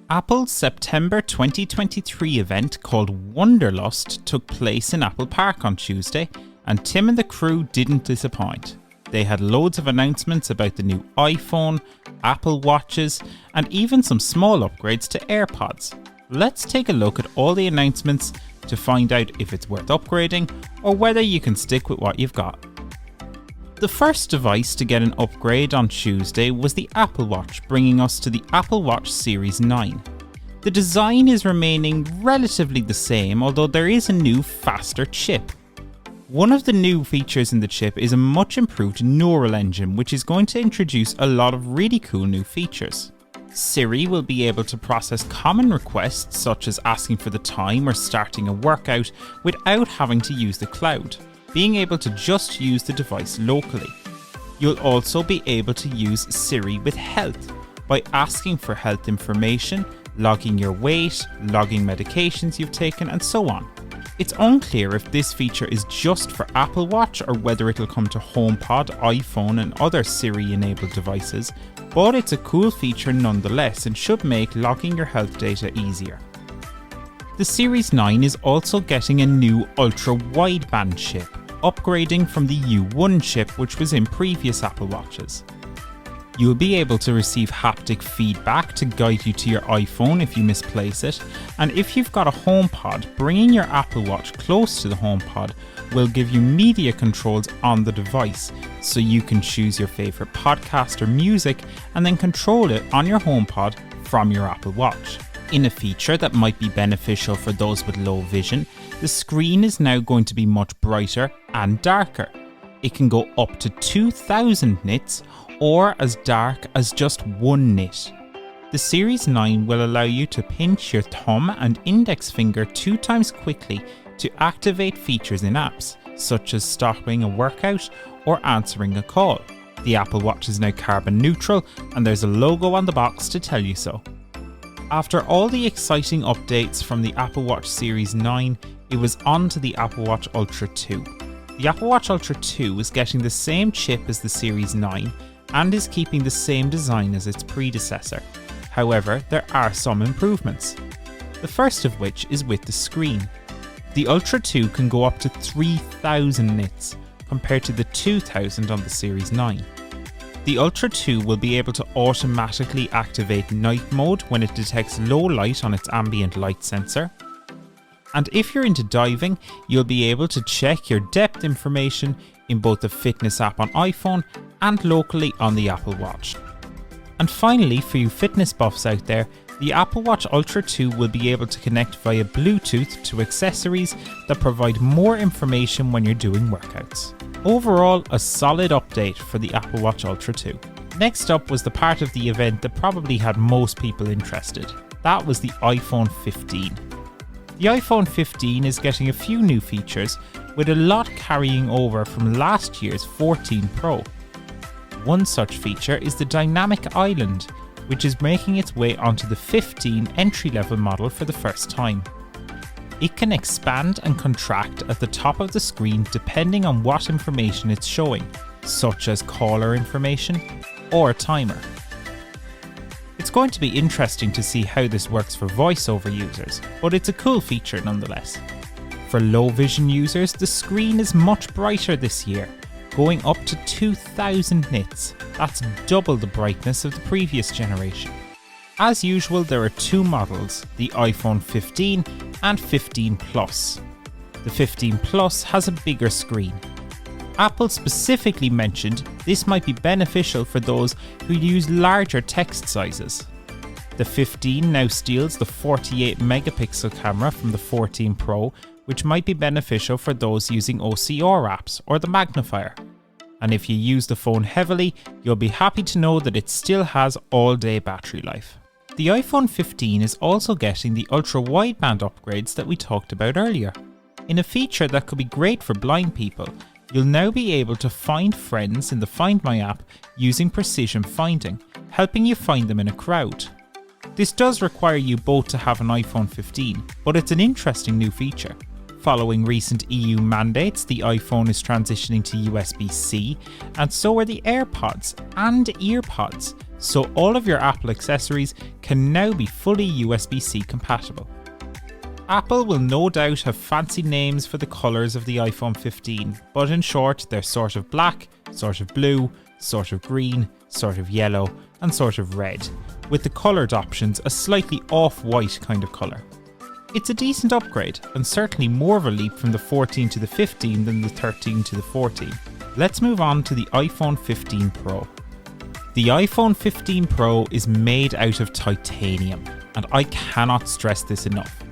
Apple's September 2023 event called Wanderlust took place in Apple Park on Tuesday, and Tim and the crew didn't disappoint. They had loads of announcements about the new iPhone, Apple Watches, and even some small upgrades to AirPods. Let's take a look at all the announcements to find out if it's worth upgrading or whether you can stick with what you've got. The first device to get an upgrade on Tuesday was the Apple Watch, bringing us to the Apple Watch Series 9. The design is remaining relatively the same, although there is a new, faster chip. One of the new features in the chip is a much improved neural engine, which is going to introduce a lot of really cool new features. Siri will be able to process common requests such as asking for the time or starting a workout without having to use the cloud, being able to just use the device locally. You'll also be able to use Siri with health by asking for health information, logging your weight, logging medications you've taken, and so on. It's unclear if this feature is just for Apple Watch or whether it'll come to HomePod, iPhone, and other Siri-enabled devices, but it's a cool feature nonetheless and should make logging your health data easier. The Series 9 is also getting a new ultra-wideband chip, upgrading from the U1 chip which was in previous Apple Watches. You'll be able to receive haptic feedback to guide you to your iPhone if you misplace it, and if you've got a HomePod, bringing your Apple Watch close to the HomePod will give you media controls on the device, so you can choose your favourite podcast or music and then control it on your HomePod from your Apple Watch. In a feature that might be beneficial for those with low vision, the screen is now going to be much brighter and darker. It can go up to 2000 nits or as dark as just 1 nit. The Series 9 will allow you to pinch your thumb and index finger 2 times quickly to activate features in apps, such as stopping a workout or answering a call. The Apple Watch is now carbon neutral, and there's a logo on the box to tell you so. After all the exciting updates from the Apple Watch Series 9, it was on to the Apple Watch Ultra 2. The Apple Watch Ultra 2 is getting the same chip as the Series 9 and is keeping the same design as its predecessor. However, there are some improvements. The first of which is with the screen. The Ultra 2 can go up to 3000 nits compared to the 2000 on the Series 9. The Ultra 2 will be able to automatically activate night mode when it detects low light on its ambient light sensor. And if you're into diving, you'll be able to check your depth information in both the fitness app on iPhone and locally on the Apple Watch. And finally, for you fitness buffs out there, the Apple Watch Ultra 2 will be able to connect via Bluetooth to accessories that provide more information when you're doing workouts. Overall, a solid update for the Apple Watch Ultra 2. Next up was the part of the event that probably had most people interested. That was the iPhone 15. The iPhone 15 is getting a few new features, with a lot carrying over from last year's 14 Pro. One such feature is the Dynamic Island, which is making its way onto the 15 entry-level model for the first time. It can expand and contract at the top of the screen depending on what information it's showing, such as caller information or a timer. It's going to be interesting to see how this works for voiceover users, but it's a cool feature nonetheless. For low vision users, the screen is much brighter this year, going up to 2000 nits. That's double the brightness of the previous generation. As usual, there are 2 models, the iPhone 15 and 15 Plus. The 15 Plus has a bigger screen. Apple specifically mentioned this might be beneficial for those who use larger text sizes. The 15 now steals the 48 megapixel camera from the 14 Pro, which might be beneficial for those using OCR apps or the magnifier. And if you use the phone heavily, you'll be happy to know that it still has all-day battery life. The iPhone 15 is also getting the ultra-wideband upgrades that we talked about earlier. In a feature that could be great for blind people, you'll now be able to find friends in the Find My app using precision finding, helping you find them in a crowd. This does require you both to have an iPhone 15, but it's an interesting new feature. Following recent EU mandates, the iPhone is transitioning to USB-C, and so are the AirPods and EarPods, so all of your Apple accessories can now be fully USB-C compatible. Apple will no doubt have fancy names for the colours of the iPhone 15, but in short they're sort of black, sort of blue, sort of green, sort of yellow and sort of red, with the coloured options a slightly off-white kind of colour. It's a decent upgrade and certainly more of a leap from the 14 to the 15 than the 13 to the 14. Let's move on to the iPhone 15 Pro. The iPhone 15 Pro is made out of titanium, and I cannot stress this enough.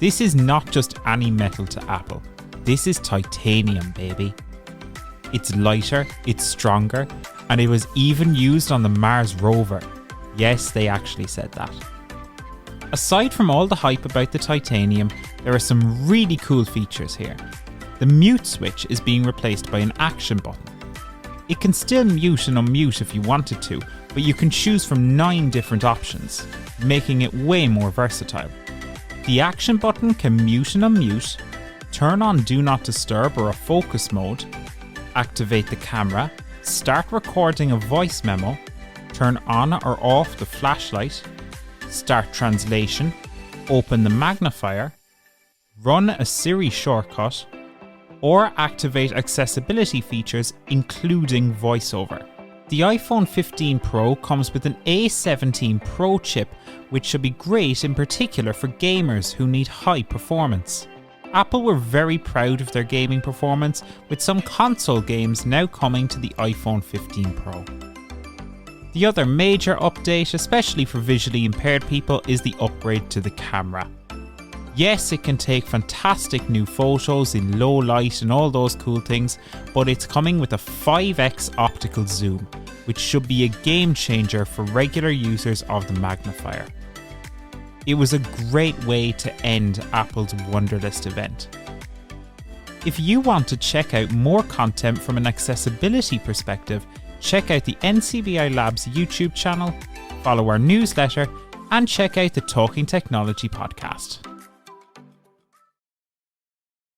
This is not just any metal to Apple. This is titanium, baby. It's lighter, it's stronger, and it was even used on the Mars rover. Yes, they actually said that. Aside from all the hype about the titanium, there are some really cool features here. The mute switch is being replaced by an action button. It can still mute and unmute if you wanted to, but you can choose from 9 different options, making it way more versatile. The action button can mute and unmute, turn on Do Not Disturb or a focus mode, activate the camera, start recording a voice memo, turn on or off the flashlight, start translation, open the magnifier, run a Siri shortcut, or activate accessibility features including voiceover. The iPhone 15 Pro comes with an A17 Pro chip, which should be great in particular for gamers who need high performance. Apple were very proud of their gaming performance, with some console games now coming to the iPhone 15 Pro. The other major update, especially for visually impaired people, is the upgrade to the camera. Yes, it can take fantastic new photos in low light and all those cool things, but it's coming with a 5x optical zoom, which should be a game changer for regular users of the magnifier. It was a great way to end Apple's Wanderlust event. If you want to check out more content from an accessibility perspective, check out the NCBI Labs YouTube channel, follow our newsletter, and check out the Talking Technology podcast.